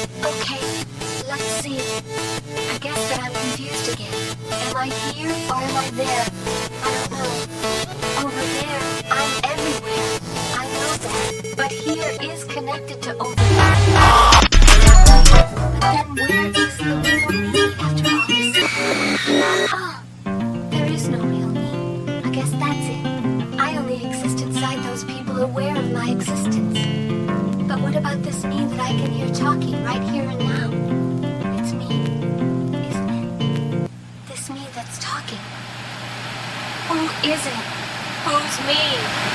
Okay, let's see. I guess that I'm confused again. Am I here or am I there? I don't know. Over there, I'm everywhere. I know that. But here is connected to over there. But then where is the real me after all this? Ah, there is no real me. I guess that's it. I only exist inside those people aware of my existence. But what about this me that I can hear talking right here and now? It's me, isn't it? This me that's talking. Who is it? Who's me?